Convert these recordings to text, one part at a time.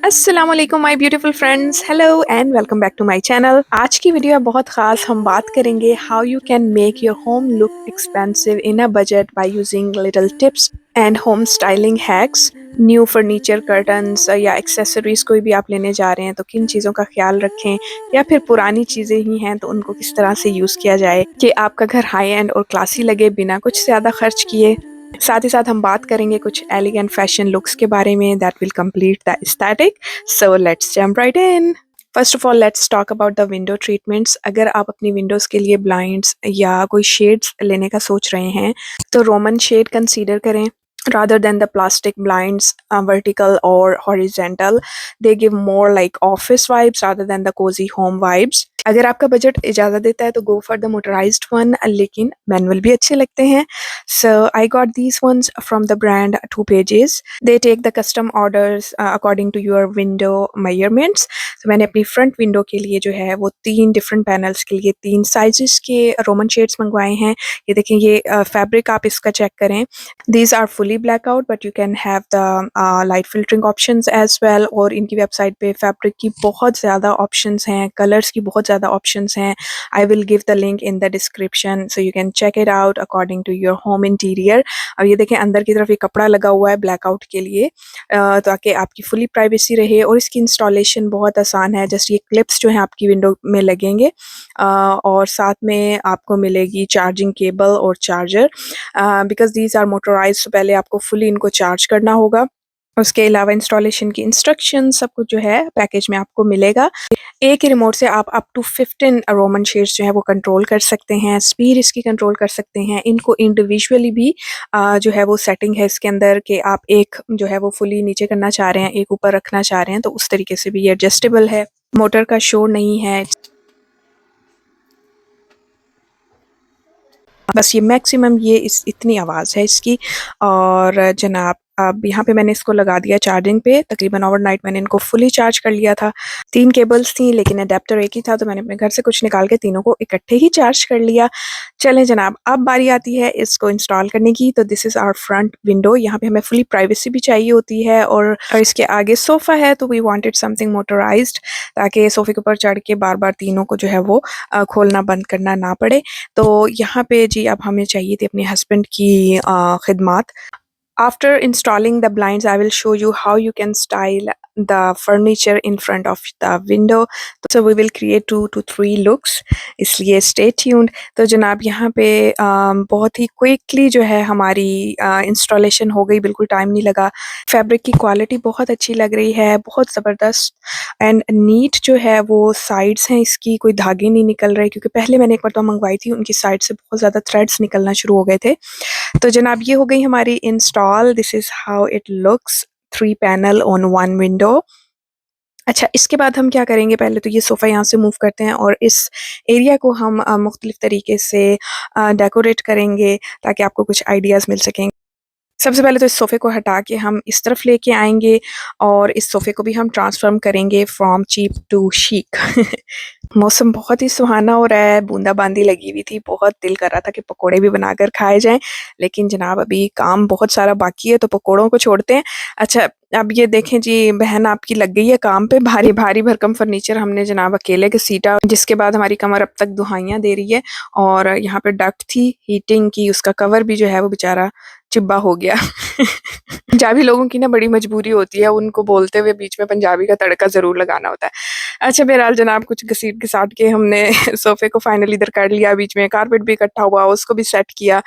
अस्सलाम वालेकुम my beautiful friends, hello and welcome back to my channel. आज की वीडियो बहुत खास, हम बात करेंगे how you can make your home look expensive in a budget by using little tips and home styling hacks. New furniture, curtains या accessories कोई भी आप लेने जा रहे हैं तो किन चीज़ों का ख्याल रखें, या फिर पुरानी चीज़ें ही हैं तो उनको किस तरह से यूज़ किया जाए कि आपका घर हाई एंड और क्लासी लगे बिना कुछ ज़्यादा खर्च किए। साथ ही साथ हम बात करेंगे कुछ एलिगेंट फैशन लुक्स के बारे में that will complete the aesthetic. So let's jump right in. First of all let's talk about the window treatments. अगर आप अपनी विंडोज़ के लिए ब्लाइंड्स या कोई शेड्स लेने का सोच रहे हैं तो रोमन शेड कंसीडर करें rather than the plastic blinds, vertical or horizontal. They give more like office vibes rather than the cozy home vibes. अगर आपका बजट इजाज़त देता है तो go for the motorised one, लेकिन मैनुअल भी अच्छे लगते हैं। So I got these ones from the brand two pages. They take the custom orders according to your window measurements. तो मैंने अपनी फ्रंट विंडो के लिए जो है वो 3 डिफरेंट पैनल्स के लिए 3 साइजेस के रोमन शेड्स मंगवाए हैं। ये देखें, ये फैब्रिक आप इसका चेक करें। These are fully blackout, but you can have the light filtering options as well। और इनकी वेबसाइट पे फैब्रिक की बहुत ज़्यादा ऑप्शंस हैं, कलर्स की बहुत ज़्यादा ऑप्शंस हैं। I will give the link in the description so you can check it out according to your home interior. अब ये देखें, अंदर की तरफ ये कपड़ा लगा हुआ है ब्लैकआउट के लिए, ताकि आपकी फुली प्राइवेसी रहे। और इसकी इंस्टॉलेशन बहुत आसान है। जस्ट ये क्लिप्स जो हैं आपकी विंडो में लगेंगे, और साथ में आपको मिलेगी चार्जिंग केबल और चार्जर। बिकॉज़ दीज़ आर मोटराइज़्ड, तो पहले आपको फुली इनको चार्ज करना होगा। उसके अलावा इंस्टॉलेशन की इंस्ट्रक्शन सब कुछ जो है पैकेज में आपको मिलेगा। एक ही रिमोट से आप अप टू 15 रोमन शेड्स जो है वो कंट्रोल कर सकते हैं, स्पीड इसकी कंट्रोल कर सकते हैं। इनको इंडिविजुअली भी जो है वो सेटिंग है इसके अंदर कि आप एक जो है वो फुली नीचे करना चाह रहे हैं, एक ऊपर रखना चाह रहे हैं, तो उस तरीके से भी ये एडजस्टेबल है। मोटर का शोर नहीं है, बस ये मैक्सिमम ये इतनी आवाज़ है इसकी। और जनाब, अब यहाँ पे मैंने इसको लगा दिया चार्जिंग पे। तकरीबन ओवरनाइट मैंने इनको फुली चार्ज कर लिया था। 3 केबल्स थी लेकिन अडेप्टर एक ही था, तो मैंने अपने घर से कुछ निकाल के तीनों को इकट्ठे ही चार्ज कर लिया। चलें जनाब, अब बारी आती है इसको इंस्टॉल करने की। तो this is our front window. यहाँ पे हमें फुली प्राइवेसी भी चाहिए होती है, और इसके आगे सोफ़ा है, तो वी वांटेड समथिंग मोटराइज्ड, ताकि सोफ़े के ऊपर चढ़ के बार-बार तीनों को जो है वो खोलना बंद करना ना पड़े। तो यहाँ पे जी अब हमें चाहिए थी अपने हस्बैंड की खिदमात। After installing the blinds, I will show you how you can style the furniture in front of the window. So we will create 2 to 3 looks, इसलिए stay tuned। तो जनाब यहाँ पे बहुत ही क्विकली जो है हमारी इंस्टॉलेशन हो गई, बिल्कुल टाइम नहीं लगा। फैब्रिक की क्वालिटी बहुत अच्छी लग रही है, बहुत ज़बरदस्त एंड नीट जो है वो साइड्स हैं इसकी, कोई धागे नहीं निकल रहे, क्योंकि पहले मैंने एक मरतबा मंगवाई थी, उनकी साइड से बहुत ज़्यादा थ्रेड्स निकलना शुरू हो गए थे। तो जनाब ये हो गई हमारी install. This is how it looks, 3 panel on 1 window. अच्छा, इसके बाद हम क्या करेंगे, पहले तो ये सोफ़ा यहाँ से मूव करते हैं और इस एरिया को हम मुख्तलिफ तरीके से डेकोरेट करेंगे ताकि आपको कुछ आइडियाज़ मिल सकें। सबसे पहले तो इस सोफ़े को हटा के हम इस तरफ लेके आएँगे, और इस सोफ़े को भी हम ट्रांसफ़ॉर्म करेंगे फ्रॉम चीप टू शीक। मौसम बहुत ही सुहाना हो रहा है, बूंदा-बांदी लगी हुई थी, बहुत दिल कर रहा था कि पकोड़े भी बनाकर खाए जाएँ, लेकिन जनाब अभी काम बहुत सारा बाकी है, तो पकोड़ों को छोड़ते हैं। अच्छा, अब ये देखें जी, बहन आपकी लग गई है काम पे। भारी भारी भरकम फर्नीचर हमने जनाब अकेले घसीटा, जिसके बाद हमारी कमर अब तक दुहाइयाँ दे रही है। और यहाँ पे डक्ट थी हीटिंग की, उसका कवर भी जो है वो बेचारा चिब्बा हो गया। पंजाबी लोगों की ना बड़ी मजबूरी होती है, उनको बोलते हुए बीच में पंजाबी का तड़का ज़रूर लगाना होता है। अच्छा, बहरहाल जनाब कुछ घसीट-घसाट के हमने सोफ़े को फाइनली इधर कर लिया, बीच में कारपेट भी इकट्ठा हुआ, उसको भी सेट किया।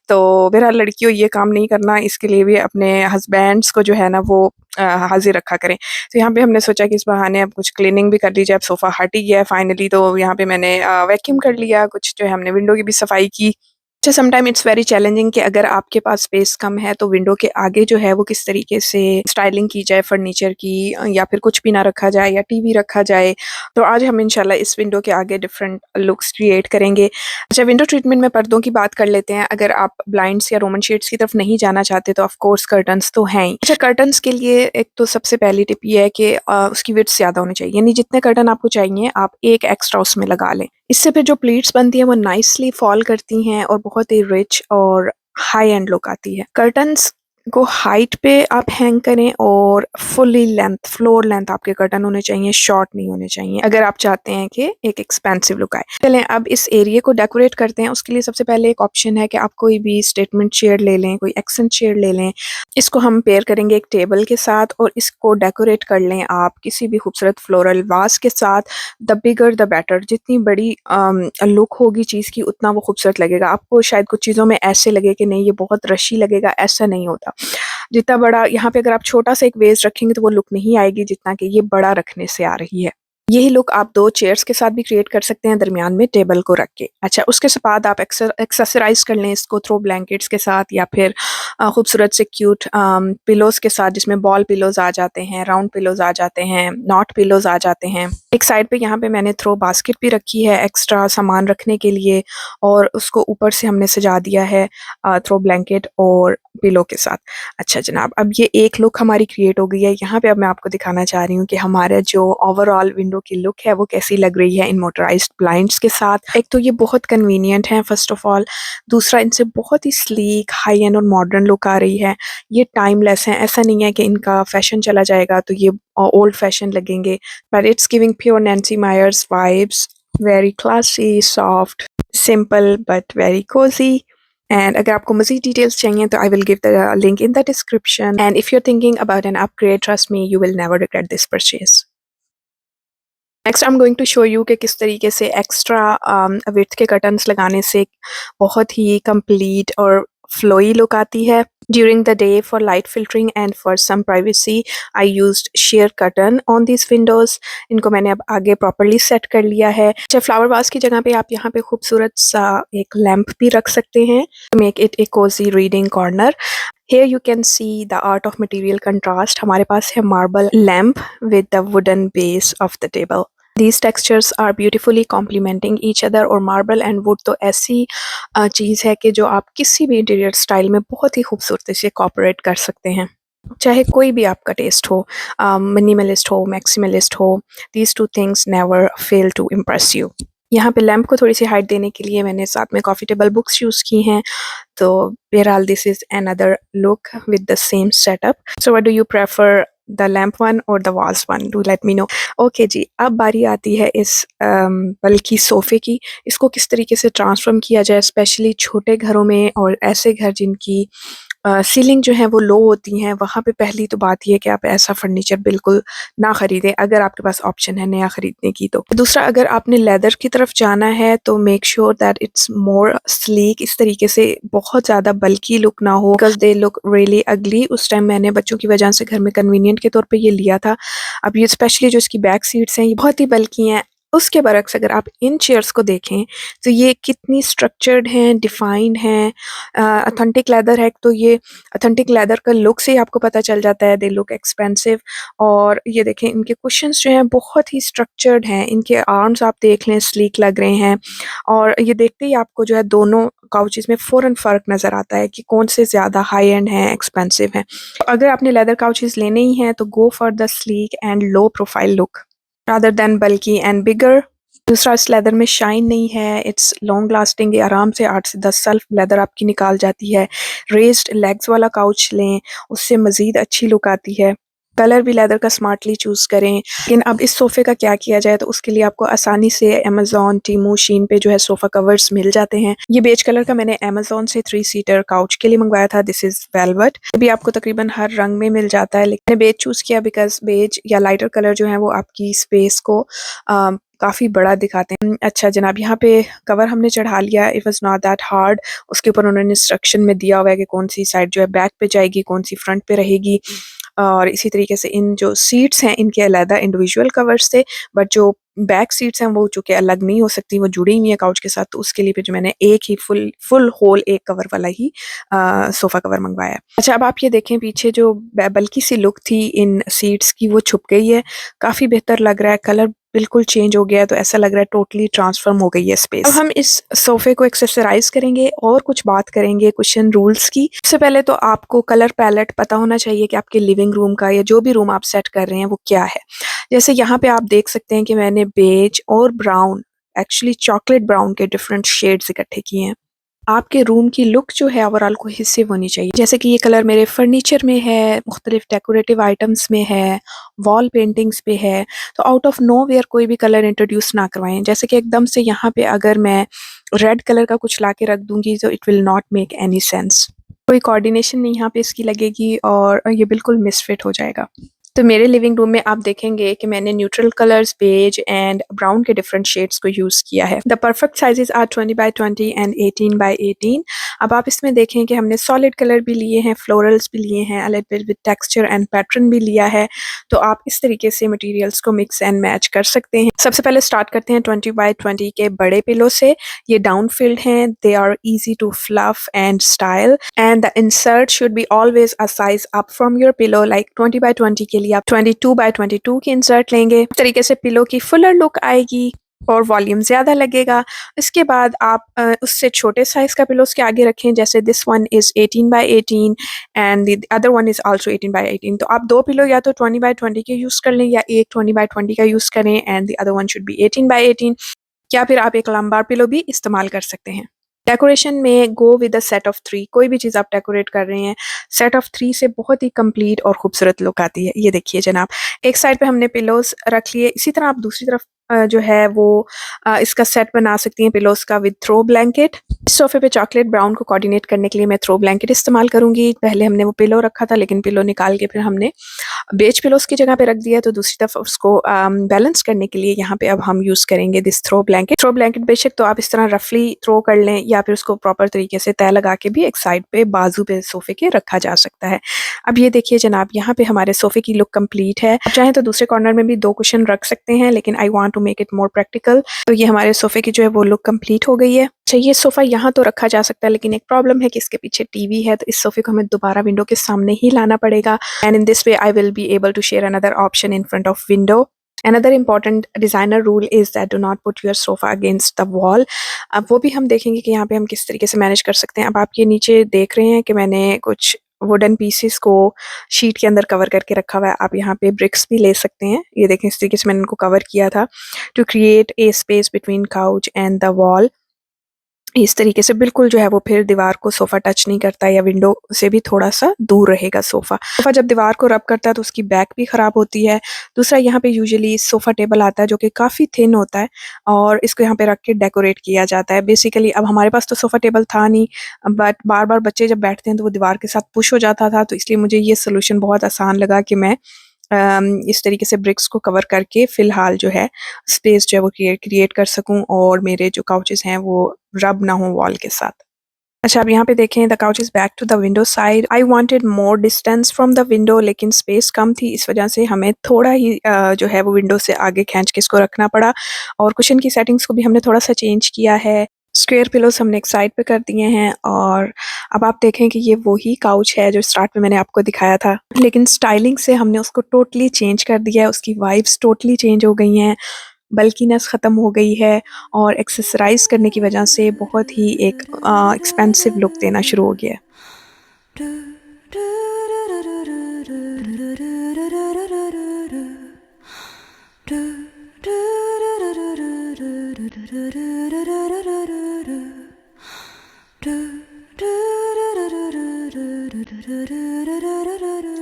तो बहरहाल लड़कियों ये काम नहीं करना, इसके लिए भी अपने हस्बैंड्स को जो है ना वो हाज़िर रखा करें। तो यहाँ पे हमने सोचा कि इस बहाने अब कुछ क्लीनिंग भी कर ली जाए। अब सोफ़ा हट ही गया है फाइनली, तो यहाँ पे मैंने वैक्यूम कर लिया, कुछ जो है हमने विंडो की भी सफाई की। अच्छा, समटाइम इट्स वेरी चैलेंजिंग कि अगर आपके पास स्पेस कम है तो विंडो के आगे जो है वो किस तरीके से स्टाइलिंग की जाए फर्नीचर की, या फिर कुछ भी ना रखा जाए या टीवी रखा जाए। तो आज हम इंशाल्लाह इस विंडो के आगे डिफरेंट लुक्स क्रिएट करेंगे। अच्छा, विंडो ट्रीटमेंट में पर्दों की बात कर लेते हैं। अगर आप ब्लाइंड्स या रोमन शेड्स की तरफ नहीं जाना चाहते तो ऑफ कोर्स कर्टन्स तो हैं ही। अच्छा, कर्टन्स के लिए एक तो सबसे पहली टिप ये है कि उसकी विड्थ ज़्यादा होनी चाहिए, यानी जितने कर्टन आपको चाहिए आप एक एक्स्ट्रा उसमें लगा लें। इससे फिर जो प्लीट्स बनती हैं वो नाइसली फॉल करती हैं और बहुत ही रिच और हाई एंड लुक आती है। कर्टन्स को हाइट पे आप हैंग करें और फुली लेंथ, फ्लोर लेंथ आपके कर्टन होने चाहिए, शॉर्ट नहीं होने चाहिए, अगर आप चाहते हैं कि एक एक्सपेंसिव लुक आए। चलें अब इस एरिया को डेकोरेट करते हैं। उसके लिए सबसे पहले एक ऑप्शन है कि आप कोई भी स्टेटमेंट चेयर ले लें, कोई एक्सेंट चेयर ले लें। इसको हम पेयर करेंगे एक टेबल के साथ और इसको डेकोरेट कर लें आप किसी भी खूबसूरत फ्लोरल वास के साथ। द बिगर द बेटर, जितनी बड़ी लुक होगी चीज़ की उतना वो खूबसूरत लगेगा। आपको शायद कुछ चीज़ों में ऐसे लगे कि नहीं ये बहुत रशी लगेगा, ऐसा नहीं होता। जितना बड़ा यहाँ पे अगर आप छोटा सा एक वेज रखेंगे तो वो लुक नहीं आएगी जितना कि ये बड़ा रखने से आ रही है। यही लुक आप 2 चेयर्स के साथ भी क्रिएट कर सकते हैं दरमियान में टेबल को रख के। अच्छा, उसके बाद आप एक्सेसराइज़ कर लें इसको थ्रो ब्लैंकेट्स के साथ या फिर खूबसूरत से क्यूट पिलोज़ के साथ, जिसमें बॉल पिलोज़ आ जाते हैं, राउंड पिलोज़ आ जाते हैं, नॉट पिलोज़ आ जाते हैं। एक साइड पे यहाँ पे मैंने थ्रो बास्केट भी रखी है एक्स्ट्रा सामान रखने के लिए और उसको ऊपर से हमने सजा दिया है थ्रो ब्लैंकेट और पिलो के साथ। अच्छा जनाब, अब ये एक लुक हमारी क्रिएट हो गई है। यहाँ पे अब मैं आपको दिखाना चाह रही हूँ कि हमारा जो ओवरऑल विंडो की लुक है वो कैसी लग रही है इन मोटराइज्ड ब्लाइंड्स के साथ। एक तो ये बहुत कन्वीनियंट है फर्स्ट ऑफ ऑल, दूसरा इनसे बहुत ही स्लीक, हाई एंड और मॉडर्न लुक आ रही है। ये टाइमलेस हैं, ऐसा नहीं है कि इनका फैशन चला जाएगा तो ये ओल्ड फैशन लगेंगे, but it's giving pure Nancy Meyers vibes, very classy, soft, simple but very cosy. And अगर आपको मज़ीद डिटेल्स चाहिए तो I will give the link in the description and if you are thinking about an upgrade, trust me you will never regret this purchase. Next I am going to show you कि किस तरीके से extra width के curtains लगाने से बहुत ही complete और flowy look आती है। During the day for light filtering and for some privacy, I used sheer curtain on these windows. इनको मैंने अब आगे properly set कर लिया है। चाहे फ्लावर वास की जगह पे आप यहाँ पे खूबसूरत सा एक लैम्प भी रख सकते हैं to make it a cozy reading corner. Here you can see the art of material contrast. हमारे पास है marble lamp with the wooden base of the table. These textures are beautifully complementing each other और marble and wood तो ऐसी चीज़ है कि जो आप किसी भी इंटीरियर स्टाइल में बहुत ही खूबसूरती से कॉपरेट कर सकते हैं, चाहे कोई भी आपका टेस्ट हो, मिनिमलिस्ट हो, मैक्सिमलिस्ट हो, these two things never fail to impress you. यहाँ पे लैम्प को थोड़ी सी हाइट देने के लिए मैंने साथ में कॉफ़ी टेबल बुक्स यूज़ की हैं, तो बहरहाल this is another look with the same setup. So what do you prefer, the lamp one और the walls one? Do let me know. Okay जी, अब बारी आती है इस बल्कि सोफ़े की। इसको किस तरीके से ट्रांसफॉर्म किया जाए स्पेशली छोटे घरों में और ऐसे घर जिनकी सीलिंग जो है वो लो होती हैं, वहाँ पे पहली तो बात ये है कि आप ऐसा फर्नीचर बिल्कुल ना ख़रीदें अगर आपके पास ऑप्शन है नया ख़रीदने की तो। दूसरा, अगर आपने लेदर की तरफ जाना है तो make sure that it's more sleek, इस तरीके से बहुत ज़्यादा बल्की लुक ना हो बिकॉज़ दे लुक रियली अगली। उस टाइम मैंने बच्चों की वजह से घर में कन्वीनियंट के तौर पे ये लिया था। अब ये स्पेशली जो इसकी बैक सीट्स हैं ये बहुत ही बल्की हैं। उसके बरक्स अगर आप इन चेयर्स को देखें तो ये कितनी स्ट्रक्चर्ड हैं, डिफाइंड हैं, ऑथेंटिक लेदर है तो ये ऑथेंटिक लेदर का लुक से ही आपको पता चल जाता है, दे लुक एक्सपेंसिव। और ये देखें इनके कुशन्स जो हैं बहुत ही स्ट्रक्चर्ड हैं, इनके आर्म्स आप देख लें स्लीक लग रहे हैं और ये देखते ही आपको जो है दोनों काउचेज़ में फ़ौरन फ़र्क नज़र आता है कि कौन से ज़्यादा हाई एंड हैं, एक्सपेंसिव हैं। अगर आपने लेदर काउचेज़ लेने ही हैं तो go for the sleek and low profile look rather than bulky and bigger. दूसरा, इस लेदर में शाइन नहीं है, इट्स लॉन्ग लास्टिंग, ये आराम से 8 से 10 साल लेदर आपकी निकाल जाती है। रेज़्ड लेग्स वाला काउच लें, उससे मज़ीद अच्छी लुक आती है। कलर भी लेदर का स्मार्टली चूज़ करें। लेकिन अब इस सोफ़े का क्या किया जाए, तो उसके लिए आपको आसानी से अमेज़न, टीमू, शीन पे जो है सोफ़ा कवर्स मिल जाते हैं। ये बेज कलर का मैंने अमेज़न से 3 सीटर काउच के लिए मंगवाया था, दिस इज़ वेलवेट। अभी आपको तकरीबन हर रंग में मिल जाता है, लेकिन मैंने बेज चूज़ किया बिकॉज़ बेज या लाइटर कलर जो है वो आपकी स्पेस को काफ़ी बड़ा दिखाते हैं। अच्छा जनाब, यहाँ पे कवर हमने चढ़ा लिया, it was not that hard. उसके ऊपर उन्होंने इंस्ट्रक्शन में दिया हुआ है कि कौन सी साइड जो है बैक पे जाएगी, कौन सी फ्रंट पे रहेगी। और इसी तरीके से इन जो सीट्स हैं इनके अलग इंडिविजुअल कवर्स थे, बट जो बैक सीट्स हैं वो चूँकि अलग नहीं हो सकती, वो जुड़ी हुई हैं काउच के साथ, तो उसके लिए फिर जो मैंने एक ही फुल होल एक कवर वाला ही सोफ़ा कवर मंगवाया। अच्छा, अब आप ये देखें पीछे जो बल्की सी लुक थी इन सीट्स की वो छुप गई है, काफ़ी बेहतर लग रहा है, कलर बिल्कुल चेंज हो गया है, तो ऐसा लग रहा है टोटली ट्रांसफॉर्म हो गई है स्पेस। अब हम इस सोफ़े को एक्सेसराइज़ करेंगे और कुछ बात करेंगे कुशन रूल्स की। सबसे पहले तो आपको कलर पैलेट पता होना चाहिए कि आपके लिविंग रूम का या जो भी रूम आप सेट कर रहे हैं वो क्या है। जैसे यहाँ पे आप देख सकते हैं कि मैंने बेज और ब्राउन, एक्चुअली चॉकलेट ब्राउन के डिफरेंट शेड्स इकट्ठे किए हैं। आपके रूम की लुक जो है ओवरऑल कोहेसिव होनी चाहिए। जैसे कि ये कलर मेरे फर्नीचर में है, मुख्तलिफ डेकोरेटिव आइटम्स में है, वॉल पेंटिंग्स पे है, तो आउट ऑफ नोवेयर कोई भी कलर इंट्रोड्यूस ना करवाएँ। जैसे कि एकदम से यहाँ पे अगर मैं रेड कलर का कुछ लाके रख दूँगी तो it will not make any sense. कोई कोऑर्डिनेशन नहीं यहाँ पे इसकी लगेगी और ये बिल्कुल मिसफिट हो जाएगा। तो मेरे लिविंग रूम में आप देखेंगे कि मैंने neutral colours, beige and brown के डिफरेंट शेड्स को यूज़ किया है। The perfect sizes are 20 by 20 and 18 by 18। अब आप इसमें देखें कि हमने सॉलिड कलर भी लिए हैं, फ्लोरल्स भी लिए हैं, a little bit with texture and pattern भी लिया है। तो आप इस तरीके से मटेरियल्स को मिक्स एंड मैच कर सकते हैं। सबसे पहले स्टार्ट करते हैं 20 बाय 20 के बड़े पिलो से। ये डाउन फिल्ड हैं, they are easy to fluff and style and the insert should be always a size up from your pillow. Like 20 by 20 के लिए आप 22 बाय 22 की इंसर्ट लेंगे। इस तरीके से पिलो की फुलर लुक आएगी और वॉल्यूम ज़्यादा लगेगा। इसके बाद आप उससे छोटे साइज़ का पिलो उसके आगे रखें, जैसे this one is 18 by 18 and the other one is also 18 by 18। तो आप 2 पिलो या तो 20 बाय 20 के यूज़ कर लें या एक 20 बाय 20 का यूज़ करें and the other one should be 18 by 18, या फिर आप एक लंबार पिलो भी इस्तेमाल कर सकते हैं। डेकोरेशन में go with a set of 3। कोई भी चीज़ आप डेकोरेट कर रहे हैं, सेट ऑफ 3 से बहुत ही कंप्लीट और खूबसूरत लुक आती है। ये देखिए जनाब, एक साइड पे हमने पिलोज़ रख लिए, इसी तरह आप दूसरी तरफ जो है वो इसका सेट बना सकती हैं पिलोज़ का विद थ्रो ब्लैंकेट। इस सोफ़े पे चॉकलेट ब्राउन को कोऑर्डिनेट करने के लिए मैं थ्रो ब्लैंकेट इस्तेमाल करूँगी। पहले हमने वो पिलो रखा था, लेकिन पिलो निकाल के फिर हमने बेज पिलोज़ की जगह पे रख दिया, तो दूसरी तरफ उसको बैलेंस करने के लिए यहाँ पे अब हम यूज़ करेंगे this throw blanket. Throw blanket बेशक तो आप इस तरह रफली थ्रो कर लें या फिर उसको प्रॉपर तरीके से तय लगा के भी एक साइड पे बाजू पे सोफ़े के रखा जा सकता है। अब ये देखिए जनाब, यहाँ पे हमारे सोफ़े की लुक कंप्लीट है। आप चाहें तो दूसरे कॉर्नर में भी 2 कुशन रख सकते हैं, लेकिन I want to make it more practical. तो ये हमारे सोफ़े की जो है वो लुक कंप्लीट हो गई है। अच्छा, ये सोफ़ा यहाँ तो रखा जा सकता है, लेकिन एक प्रॉब्लम है कि इसके पीछे टीवी है, तो इस सोफ़े को हमें दोबारा विंडो के सामने ही लाना पड़ेगा and in this way I will be able to share another option in front of window. Another important designer rule is that do not put your sofa against the wall। अब वो भी हम देखेंगे कि यहाँ पे हम किस तरीके से मैनेज कर सकते हैं। अब आप ये नीचे देख रहे हैं कि मैंने कुछ वुडन पीसेस को शीट के अंदर कवर करके रखा हुआ है। आप यहाँ पे ब्रिक्स भी ले सकते हैं। ये देखें, इस तरीके से मैंने इनको कवर किया था to create a space between couch and the wall. इस तरीके से बिल्कुल जो है वो फिर दीवार को सोफ़ा टच नहीं करता या विंडो से भी थोड़ा-सा दूर रहेगा सोफ़ा। सोफ़ा जब दीवार को रब करता है तो उसकी बैक भी ख़राब होती है। दूसरा, यहाँ पे यूजुअली सोफ़ा टेबल आता है जो कि काफ़ी थिन होता है और इसको यहाँ पे रख के डेकोरेट किया जाता है। बेसिकली अब हमारे पास तो सोफ़ा टेबल था नहीं, बट बार-बार बच्चे जब बैठते हैं तो वो दीवार के साथ पुश हो जाता था, तो इसलिए मुझे ये सॉल्यूशन बहुत आसान लगा कि मैं इस तरीके से ब्रिक्स को कवर करके फ़िलहाल जो है स्पेस जो है वो क्रिएट कर सकूँ और मेरे जो काउचेज़ हैं वो रब ना हो वॉल के साथ। अच्छा, अब यहाँ पे देखें, the couch is back to the window side. I wanted more distance from the window, लेकिन स्पेस कम थी, इस वजह से हमें थोड़ा ही जो है वो विंडो से आगे खींच के इसको रखना पड़ा और कुशन की सेटिंग्स को भी हमने थोड़ा-सा चेंज किया है। स्क्वायर पिलोज़ हमने एक साइड पे कर दिए हैं और अब आप देखें कि ये वही काउच है जो स्टार्ट में मैंने आपको दिखाया था, लेकिन स्टाइलिंग से हमने उसको टोटली चेंज कर दिया है, उसकी वाइब्स टोटली चेंज हो गई हैं, बल्कीनेस ख़त्म हो गई है और एक्सेसराइज़ करने की वजह से बहुत ही एक एक्सपेंसिव लुक देना शुरू हो गया है।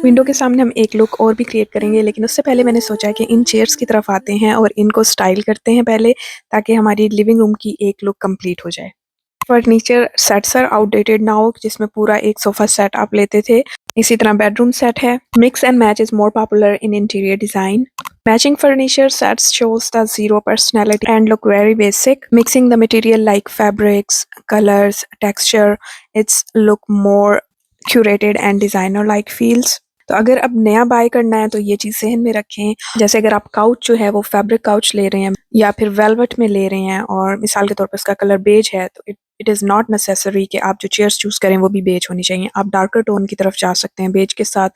विंडो के सामने हम एक लुक और भी क्रिएट करेंगे, लेकिन उससे पहले मैंने सोचा कि इन चेयर्स की तरफ आते हैं और इनको स्टाइल करते हैं पहले, ताकि हमारी लिविंग रूम की एक लुक कंप्लीट हो जाए। Furniture sets are outdated now, जिसमें पूरा एक सोफ़ा सेट आप लेते थे। इसी तरह बेडरूम सेट है। Mix and match is more popular in interior design. Matching furniture sets shows the zero personality and look very basic. Mixing the material like fabrics, colors, texture, it's look more curated and designer-like feels. तो अगर अब नया bye करना है तो ये चीज़ ज़हन में रखें। जैसे अगर आप काउच जो है वो फैब्रिक काउच ले रहे हैं या फिर वेलवेट में ले रहे हैं और मिसाल के तौर पर इसका कलर बेज है, तो इट इज़ नॉट नेसेसरी कि आप जो चेयर्स चूज़ करें वो भी बेज होनी चाहिए। आप डार्कर टोन की तरफ जा सकते हैं बेज के साथ।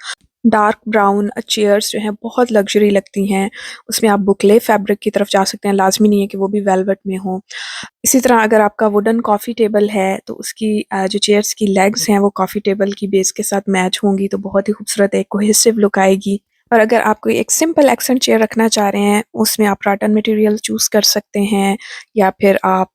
डार्क ब्राउन चेयर्स जो हैं बहुत लग्जरी लगती हैं, उसमें आप बुकले फैब्रिक की तरफ जा सकते हैं, लाज़मी नहीं है कि वो भी वेलवेट में हो। इसी तरह अगर आपका वुडन कॉफ़ी टेबल है तो उसकी जो चेयर्स की लेग्स हैं वो कॉफ़ी टेबल की बेस के साथ मैच होंगी, तो बहुत ही खूबसूरत एक कोहेसिव लुक आएगी। और अगर आप कोई एक सिंपल एक्सेंट चेयर रखना चाह रहे हैं, उसमें आप राटन मटेरियल चूज़ कर सकते हैं या फिर आप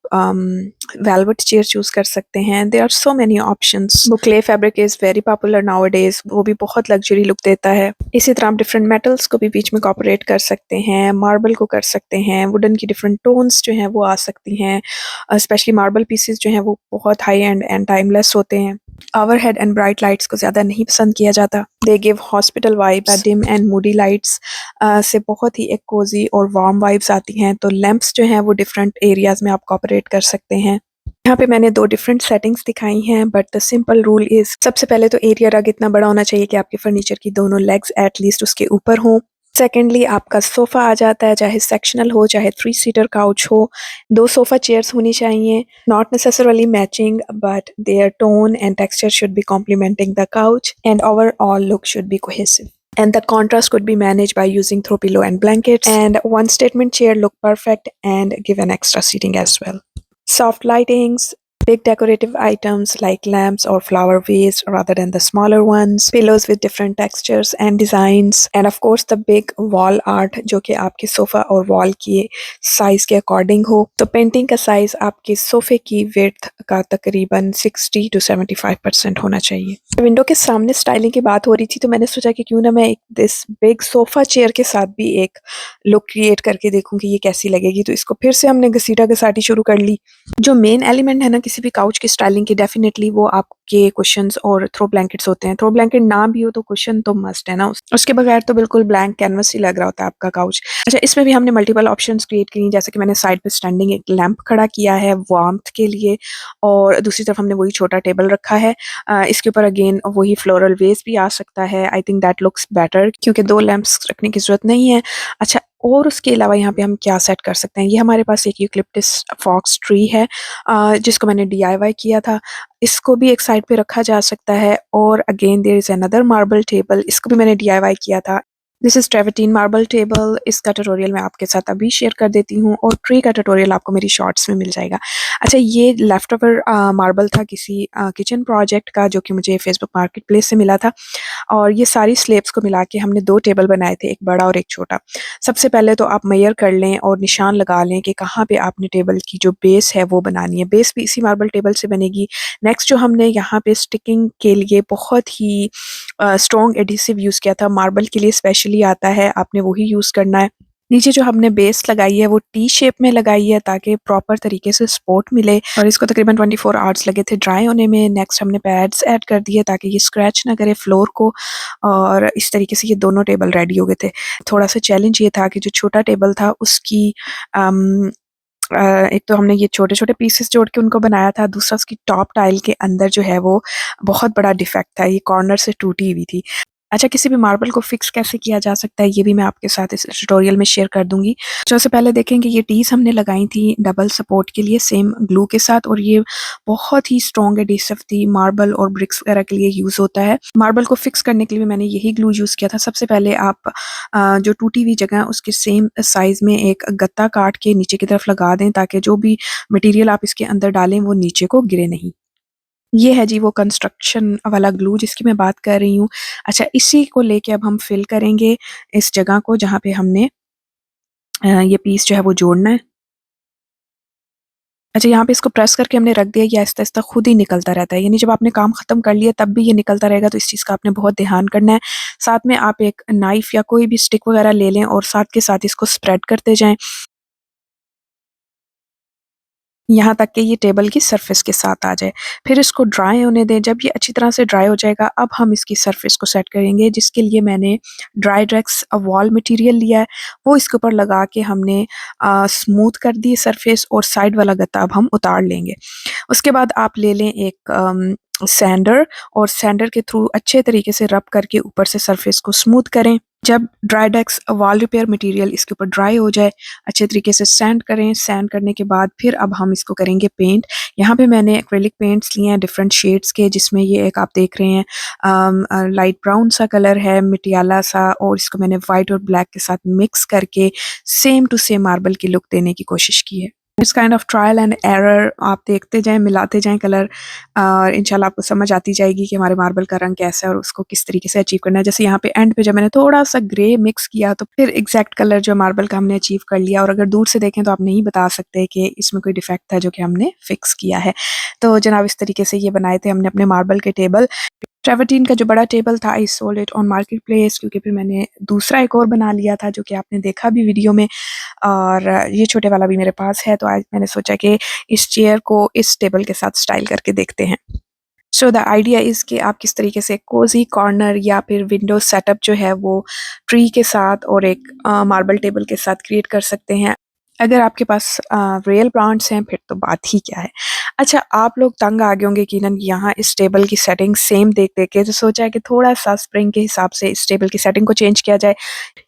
वेलवेट चेयर चूज़ कर सकते हैं। There are so many options. वो clay fabric is very popular nowadays, वो भी बहुत लग्जरी लुक देता है। इसी तरह आप डिफरेंट मेटल्स को भी बीच में कॉपरेट कर सकते हैं, मार्बल को कर सकते हैं, वुडन की डिफरेंट टोन्स जो हैं वो आ सकती हैं। स्पेशली मार्बल पीसेस जो हैं वो बहुत हाई एंड टाइमलेस होते हैं। ओवरहेड एंड ब्राइट लाइट्स को ज़्यादा नहीं पसंद किया जाता। They give hospital vibes. Dim and Moody lights से बहुत ही एक कोजी और वार्म वाइब्स आती हैं। तो लैंप्स जो हैं वो डिफरेंट एरियाज में आप ऑपरेट कर सकते हैं। यहाँ पे मैंने 2 डिफरेंट सेटिंग्स दिखाई हैं, but the simple rule is सबसे पहले तो एरिया रग इतना बड़ा होना चाहिए कि आपके फर्नीचर की दोनों लेग्स एट लीस्ट उसके ऊपर हों। सेकेंडली आपका सोफ़ा आ जाता है, चाहे सेक्शनल हो, चाहे 3 सीटर काउच हो। 2 सोफ़ा चेयर्स होनी चाहिए, not necessarily matching but their tone and texture should be complementing the couch and overall look should be cohesive. And the contrast could be managed by using throw pillow and blankets. And one statement chair look perfect and give an extra seating as well. Soft lightings, big decorative items like lamps or flower vase rather than the smaller ones, pillows with different textures and designs, and of course the big wall art जो कि आपके sofa और wall की size के according हो। तो painting का size आपके सोफ़े की विड्थ का तकरीबन 60 to 75% होना चाहिए। विंडो के सामने स्टाइलिंग की बात हो रही थी तो मैंने सोचा कि क्यों ना मैं एक दिस बिग सोफ़ा चेयर के साथ भी एक लुक क्रिएट करके देखूँ कि ये कैसी लगेगी। तो इसको फिर से हमने घसीटा घसाटी शुरू कर ली। जो मेन एलिमेंट है ना किसी भी काउच की स्टाइलिंग की, डेफिनेटली वो आपके कुशन्स और थ्रो ब्लैंकेट्स होते हैं। थ्रो ब्लैंकेट ना भी हो तो कुशन तो मस्ट है ना, उसके बगैर तो बिल्कुल ब्लैंक कैनवस ही लग रहा होता है आपका काउच। अच्छा, इसमें भी हमने मल्टीपल ऑप्शंस क्रिएट की, जैसे कि मैंने साइड पे स्टैंडिंग एक लैंप खड़ा किया है वार्मथ के लिए, और दूसरी तरफ हमने वही छोटा टेबल रखा है। इसके ऊपर अगेन वही फ्लोरल वेस भी आ सकता है। I think that looks better, क्योंकि 2 लैंप्स रखने की ज़रूरत नहीं है। अच्छा, और उसके अलावा यहाँ पे हम क्या सेट कर सकते हैं, ये हमारे पास एक यूकलिप्टस फॉक्स ट्री है जिसको मैंने डीआईवाई किया था। इसको भी एक साइड पे रखा जा सकता है, और again there is another marble table, इसको भी मैंने डीआईवाई किया था। This is travertine marble table. इसका ट्यूटोरियल मैं आपके साथ अभी शेयर कर देती हूँ, और ट्री का ट्यूटोरियल आपको मेरी शॉर्ट्स में मिल जाएगा। अच्छा, ये लेफ्ट ओवर मार्बल था किसी किचन प्रोजेक्ट का, जो कि मुझे फेसबुक मार्केट प्लेस से मिला था, और ये सारी स्लेब्स को मिला के हमने 2 टेबल बनाए थे, एक बड़ा और एक छोटा। सबसे पहले तो आप मेजर कर लें और निशान लगा लें कि कहाँ पे आपने टेबल की जो बेस है वो बनानी है। बेस भी इसी मार्बल टेबल से बनेगी। नेक्स्ट जो हमने यहाँ पे स्टिकिंग के लिए बहुत ही स्ट्रॉन्ग एडहेसिव यूज़ किया था, मार्बल के लिए स्पेशली आता है, आपने वही यूज़ करना है। नीचे जो हमने बेस लगाई है वो टी शेप में लगाई है ताकि प्रॉपर तरीके से सपोर्ट मिले, और इसको तकरीबन 24 आवर्स लगे थे ड्राई होने में। नेक्स्ट हमने पैड्स ऐड कर दिए ताकि ये स्क्रैच ना करे फ्लोर को, और इस तरीके से ये दोनों टेबल रेडी हो गए थे। थोड़ा सा चैलेंज ये था कि जो छोटा टेबल था उसकी एक तो हमने ये छोटे-छोटे पीसेस जोड़ के उनको बनाया था, दूसरा उसकी टॉप टाइल के अंदर जो है वो बहुत बड़ा डिफेक्ट था, ये कॉर्नर से टूटी हुई थी। अच्छा, किसी भी मार्बल को फिक्स कैसे किया जा सकता है ये भी मैं आपके साथ इस ट्यूटोरियल में शेयर कर दूँगी। सबसे पहले देखेंगे ये टीज़ हमने लगाई थी डबल सपोर्ट के लिए सेम ग्लू के साथ, और ये बहुत ही स्ट्रॉन्ग एडहेसिव थी, मार्बल और ब्रिक्स वगैरह के लिए यूज़ होता है। मार्बल को फिक्स करने के लिए मैंने यही ग्लू यूज़ किया था। सबसे पहले आप जो टूटी हुई जगह है उसके सेम साइज़ में एक गत्ता काट के नीचे की तरफ लगा दें, ताकि जो भी मटेरियल आप इसके अंदर डालें वो नीचे को गिरे नहीं। ये है जी वो कंस्ट्रक्शन वाला ग्लू जिसकी मैं बात कर रही हूँ। अच्छा, इसी को लेके अब हम फिल करेंगे इस जगह को जहाँ पे हमने ये पीस जो है वो जोड़ना है। अच्छा, यहाँ पे इसको प्रेस करके हमने रख दिया, ये आहिस्ता-आहिस्ता खुद ही निकलता रहता है। यानी जब आपने काम ख़त्म कर लिया तब भी ये निकलता रहेगा, तो इस चीज़ का आपने बहुत ध्यान करना है। साथ में आप एक नाइफ़ या कोई भी स्टिक वग़ैरह ले लें और साथ के साथ इसको स्प्रेड करते जाएँ। यहाँ तक कि ये टेबल की सरफेस के साथ आ जाए। फिर इसको ड्राई होने दें, जब ये अच्छी तरह से ड्राई हो जाएगा अब हम इसकी सरफेस को सेट करेंगे, जिसके लिए मैंने ड्राइड्रेक्स वॉल मटीरियल लिया है, वो इसके ऊपर लगा के हमने स्मूथ कर दी सरफेस, और साइड वाला गत्ता अब हम उतार लेंगे। उसके बाद आप ले लें एक सैंडर, और सैंडर के थ्रू अच्छे तरीके से रब करके ऊपर से सरफेस को स्मूथ करें। जब ड्राइडेक्स वॉल रिपेयर मटेरियल इसके ऊपर ड्राई हो जाए, अच्छे तरीके से सैंड करें। सैंड करने के बाद फिर अब हम इसको करेंगे पेंट। यहाँ पे मैंने एक्रेलिक पेंट्स लिए हैं डिफरेंट शेड्स के, जिसमें ये एक आप देख रहे हैं लाइट ब्राउन सा कलर है, मटियाला सा, और इसको मैंने वाइट और ब्लैक के साथ मिक्स करके सेम टू सेम मार्बल की लुक देने की कोशिश की है। It's kind of trial and error, आप देखते जाएं, मिलाते जाएं कलर, और इंशाल्लाह आपको समझ आती जाएगी कि हमारे मार्बल का रंग कैसा है और उसको किस तरीके से अचीव करना है। जैसे यहाँ पे एंड पे जब मैंने थोड़ा सा ग्रे मिक्स किया तो फिर एग्जैक्ट कलर जो मार्बल का हमने अचीव कर लिया, और अगर दूर से देखें तो आप नहीं बता सकते कि इसमें कोई डिफेक्ट था जो कि हमने फिक्स किया है। तो जनाब इस तरीके से ये बनाए थे हमने अपने मार्बल के टेबल। ट्रेवर्टीन का जो बड़ा टेबल था I sold it on market place, क्योंकि फिर मैंने दूसरा एक और बना लिया था जो कि आपने देखा भी वीडियो में, और ये छोटे वाला भी मेरे पास है। तो आज मैंने सोचा कि इस चेयर को इस टेबल के साथ स्टाइल करके देखते हैं। सो द आइडिया इज़ कि आप किस तरीके से कोजी कॉर्नर या फिर विंडो सेटअप जो है वो ट्री के साथ और एक मार्बल टेबल के साथ क्रिएट कर सकते हैं। अगर आपके पास रियल प्लांट्स हैं फिर तो बात ही क्या है। अच्छा, आप लोग तंग आ गए होंगे यकीनन यहाँ इस टेबल की सेटिंग सेम देख देख के, तो सोचा है कि थोड़ा सा स्प्रिंग के हिसाब से इस टेबल की सेटिंग को चेंज किया जाए।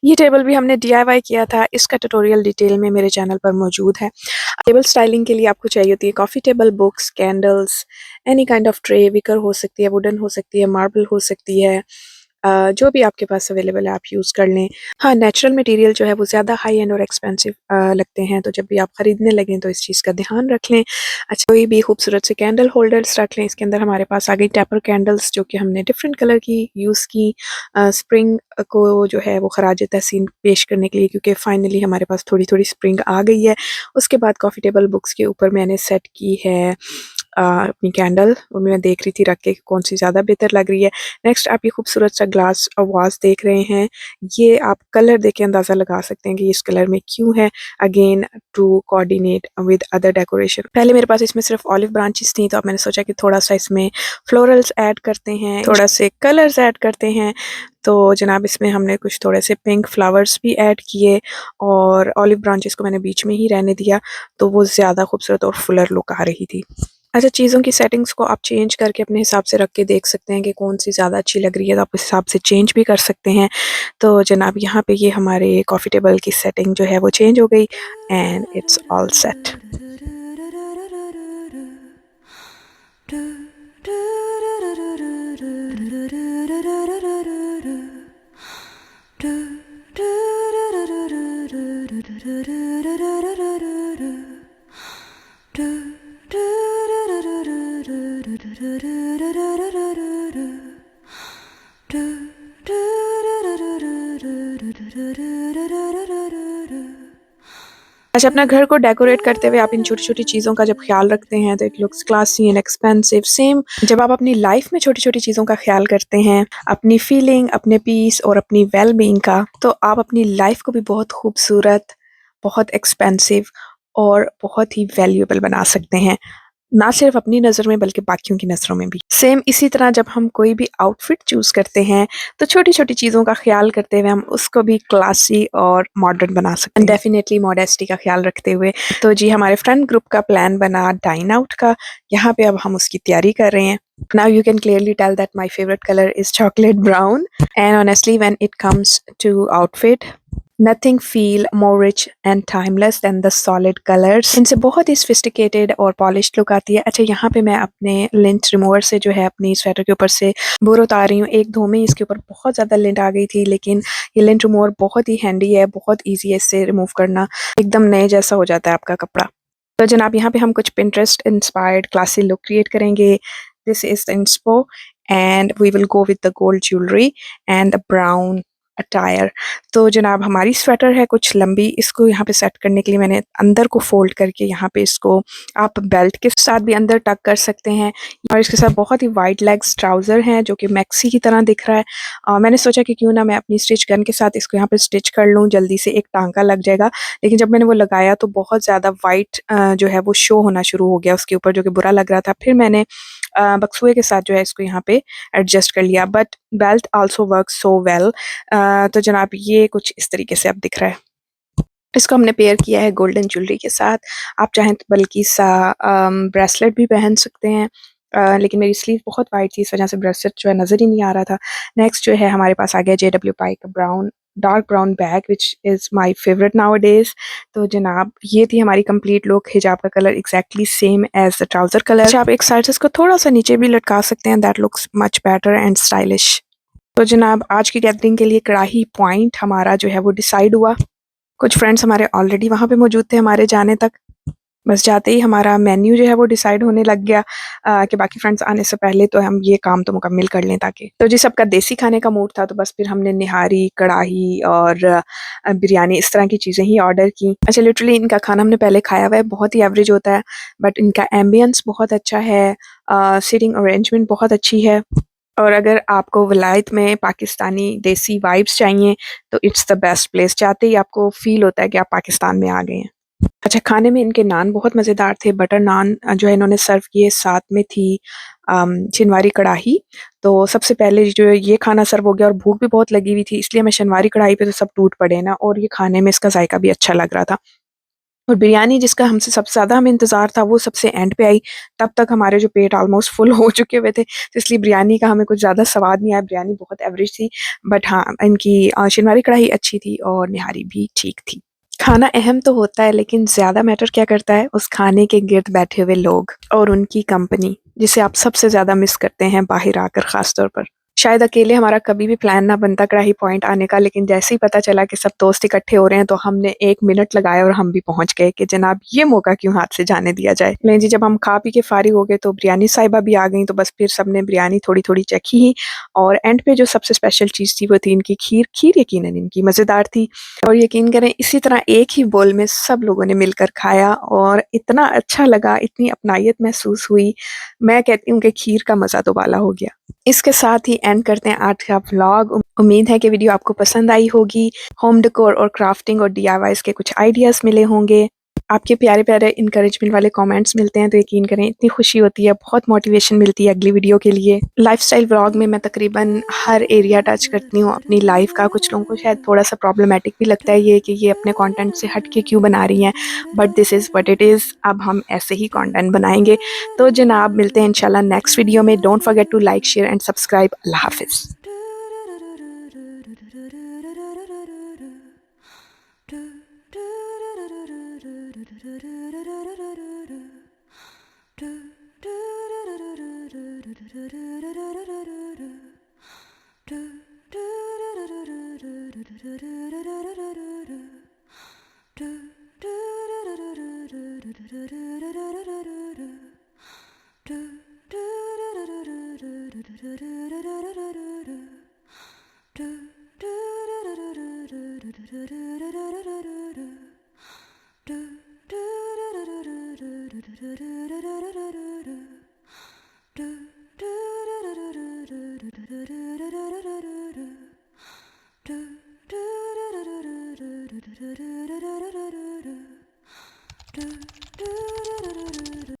ये टेबल भी हमने DIY किया था, इसका ट्यूटोरियल डिटेल में मेरे चैनल पर मौजूद है। टेबल स्टाइलिंग के लिए आपको चाहिए होती है coffee table, books, candles, any kind of tray, wicker हो सकती है, वुडन हो सकती है, मार्बल हो सकती है, जो भी आपके पास अवेलेबल है आप यूज़ कर लें। हाँ, नेचुरल मटेरियल जो है वो ज़्यादा हाई एंड और एक्सपेंसिव लगते हैं, तो जब भी आप ख़रीदने लगें तो इस चीज़ का ध्यान रख लें। अच्छा, कोई भी खूबसूरत से कैंडल होल्डर्स रख लें। इसके अंदर हमारे पास आ गई टेपर कैंडल्स जो कि हमने डिफरेंट कलर की यूज़ की स्प्रिंग को जो है वो खराज तहसीन पेश करने के लिए, क्योंकि फाइनली हमारे पास थोड़ी थोड़ी स्प्रिंग आ गई है। उसके बाद कॉफ़ी टेबल बुक्स के ऊपर मैंने सेट की है अपनी कैंडल, वो मैं देख रही थी रख के कौन सी ज़्यादा बेहतर लग रही है। नेक्स्ट आप ये खूबसूरत सा ग्लास वाज देख रहे हैं, ये आप कलर देख के अंदाज़ा लगा सकते हैं कि इस कलर में क्यों है, again to coordinate with other decoration. पहले मेरे पास इसमें सिर्फ ऑलिव ब्रांचेस थी, तो अब मैंने सोचा कि थोड़ा सा इसमें फ्लोरल्स ऐड करते हैं, थोड़ा से कलर्स ऐड करते हैं। तो जनाब इसमें हमने कुछ थोड़े से पिंक फ्लावर्स भी ऐड किए, और ऑलिव ब्रांचेस को मैंने बीच में ही रहने दिया, तो वो ज़्यादा खूबसूरत और फुलर लुक आ रही थी। अच्छा, चीज़ों की सेटिंग्स को आप चेंज करके अपने हिसाब से रख के देख सकते हैं कि कौन-सी ज़्यादा अच्छी लग रही है, तो आप उस हिसाब से चेंज भी कर सकते हैं। तो जनाब यहाँ पे ये हमारे कॉफ़ी टेबल की सेटिंग जो है वो चेंज हो गई एंड इट्स ऑल सेट। अच्छा, अपना घर को डेकोरेट करते हुए आप इन छोटी-छोटी चीज़ों का जब ख़्याल रखते हैं तो it looks classy and expensive. Same जब आप अपनी लाइफ़ में छोटी-छोटी चीज़ों का ख़्याल करते हैं, अपनी फीलिंग, अपने पीस और अपनी वेल बीइंग का, तो आप अपनी लाइफ़ को भी बहुत खूबसूरत, बहुत एक्सपेंसिव और बहुत ही वैल्यूएबल बना सकते हैं। ना सिर्फ अपनी नज़र में बल्कि बाकियों की नज़रों में भी। सेम इसी तरह जब हम कोई भी आउटफिट चूज़ करते हैं तो छोटी-छोटी चीज़ों का ख़्याल करते हुए हम उसको भी क्लासी और मॉडर्न बना सकते हैं। डेफ़िनेटली मॉडेस्टी का ख़्याल रखते हुए। तो जी, हमारे फ्रेंड ग्रुप का प्लान बना डाइन आउट का, यहाँ पे अब हम उसकी तैयारी कर रहे हैं। Now you can clearly tell that my favorite color is chocolate brown, and honestly when it comes to outfit, nothing feel more rich and timeless than the solid colours. इनसे बहुत ही सोफिस्टिकेटेड और पॉलिश्ड लुक आती है। अच्छा, यहाँ पे मैं अपने लिंट रिमूवर से जो है अपनी स्वेटर के ऊपर से बोर उतार रही हूँ। एक धो में इसके ऊपर बहुत ज़्यादा लिंट आ गई थी, लेकिन ये लिंट रिमूवर बहुत ही हैंडी है, बहुत ईजी है इससे रिमूव करना, एकदम नए जैसा हो जाता है आपका कपड़ा। तो जनाब यहाँ पे हम कुछ Pinterest inspired classy look create करेंगे। This is the inspo and we will go with the gold jewellery and the brown attire. तो जनाब हमारी स्वेटर है कुछ लंबी, इसको यहाँ पे सेट करने के लिए मैंने अंदर को फोल्ड करके यहाँ पे इसको आप बेल्ट के साथ भी अंदर टक कर सकते हैं, और इसके साथ बहुत ही वाइड लेग्स ट्राउज़र हैं जो कि मैक्सी की तरह दिख रहा है। मैंने सोचा कि क्यों ना मैं अपनी स्टिच गन के साथ इसको यहाँ पे स्टिच कर लूँ, जल्दी से एक टांका लग जाएगा। लेकिन जब मैंने वो लगाया तो बहुत ज़्यादा वाइट जो है वो शो होना शुरू हो गया उसके ऊपर, जो कि बुरा लग रहा था। फिर मैंने बक्सुए के साथ जो है इसको यहाँ पे एडजस्ट कर लिया, but belt also work so well. तो जनाब ये कुछ इस तरीके से अब दिख रहा है। इसको हमने पेयर किया है गोल्डन ज्वेलरी के साथ। आप चाहें तो बल्कि सा ब्रेसलेट भी पहन सकते हैं, लेकिन मेरी स्लीव बहुत वाइट थी, इस वजह से ब्रेसलेट जो है नज़र ही नहीं आ रहा था। नेक्स्ट जो है हमारे पास आ गया JW पाई का brown dark brown bag which is my favourite nowadays. तो जनाब ये थी हमारी कंप्लीट लुक। हिजाब का colour exactly same as the trouser colour. अच्छा, आप एक साइड से इसको थोड़ा सा नीचे भी लटका सकते हैं, that looks much better and stylish. तो जनाब आज की गैदरिंग के लिए कड़ाही पॉइंट हमारा जो है वो डिसाइड हुआ। कुछ फ्रेंड्स हमारे ऑलरेडी वहाँ पे मौजूद थे हमारे जाने तक। बस जाते ही हमारा मेन्यू जो है वो डिसाइड होने लग गया कि बाकी फ्रेंड्स आने से पहले तो हम ये काम तो मुकम्मल कर लें ताकि तो जी सबका देसी खाने का मूड था तो बस फिर हमने निहारी, कढ़ाई और बिरयानी इस तरह की चीज़ें ही ऑर्डर की। अच्छा लिटरली इनका खाना हमने पहले खाया हुआ है, बहुत ही एवरेज होता है बट इनका एम्बियंस बहुत अच्छा है, सीटिंग अरेंजमेंट बहुत अच्छी है और अगर आपको वलायत में पाकिस्तानी देसी वाइब्स चाहिए तो इट्स द बेस्ट प्लेस। जाते ही आपको फ़ील होता है कि आप पाकिस्तान में आ गए हैं। अच्छा, खाने में इनके नान बहुत मज़ेदार थे, बटर नान जो है इन्होंने सर्व किए, साथ में थी शनवारी कढ़ाई। तो सबसे पहले जो है ये खाना सर्व हो गया और भूख भी बहुत लगी हुई थी, इसलिए मैं शनवारी कढ़ाई पे तो सब टूट पड़े ना और ये खाने में इसका ज़ायका भी अच्छा लग रहा था। और बिरयानी जिसका हमसे सबसे ज़्यादा हमें इंतज़ार था, वो सबसे एंड पे आई, तब तक हमारे जो पेट ऑलमोस्ट फुल हो चुके हुए थे, तो इसलिए बिरयानी का हमें कुछ ज़्यादा स्वाद नहीं आया, बिरयानी बहुत एवरेज थी। बट हाँ, इनकी शनवारी कढ़ाई अच्छी थी और निहारी भी ठीक थी। खाना अहम तो होता है लेकिन ज़्यादा मैटर क्या करता है उस खाने के गिर्द बैठे हुए लोग और उनकी कंपनी, जिसे आप सबसे ज़्यादा मिस करते हैं बाहर आकर ख़ास तौर पर। शायद अकेले हमारा कभी भी प्लान ना बनता कढ़ाई पॉइंट आने का, लेकिन जैसे ही पता चला कि सब दोस्त इकट्ठे हो रहे हैं तो हमने 1 मिनट लगाया और हम भी पहुँच गए कि जनाब ये मौका क्यों हाथ से जाने दिया जाए। लेकिन जी जब हम खा पी के फ़ारिग हो गए तो बिरयानी साहिबा भी आ गईं, तो बस फिर सबने बिरयानी थोड़ी-थोड़ी चखी ही और एंड पे जो सबसे स्पेशल चीज़ थी वो थी इनकी खीर। खीर यकीनन इनकी मज़ेदार थी और यकीन करें इसी तरह एक ही बोल में सब लोगों ने मिलकर खाया और इतना अच्छा लगा, इतनी अपनायत महसूस हुई। मैं कहती हूँ कि खीर का मज़ा दोबाला हो गया। इसके साथ ही एंड करते हैं आज का व्लॉग। उम्मीद है कि वीडियो आपको पसंद आई होगी। होम डेकोर और क्राफ्टिंग और डीआईवाईज़ के कुछ आइडियाज़ मिले होंगे। आपके प्यारे-प्यारे एनकरेजमेंट वाले कमेंट्स मिलते हैं तो यकीन करें इतनी खुशी होती है, बहुत मोटिवेशन मिलती है अगली वीडियो के लिए। लाइफ़स्टाइल व्लॉग में मैं तकरीबन हर एरिया टच करती हूँ अपनी लाइफ़ का। कुछ लोगों को शायद थोड़ा-सा प्रॉब्लमैटिक भी लगता है ये कि ये अपने कंटेंट से हट के क्यों बना रही हैं, but this is what it is. अब हम ऐसे ही कंटेंट बनाएँगे। तो जनाब मिलते हैं इंशाल्लाह नेक्स्ट वीडियो में। Don't forget to like, share and subscribe. अल्लाह हाफ़िज़।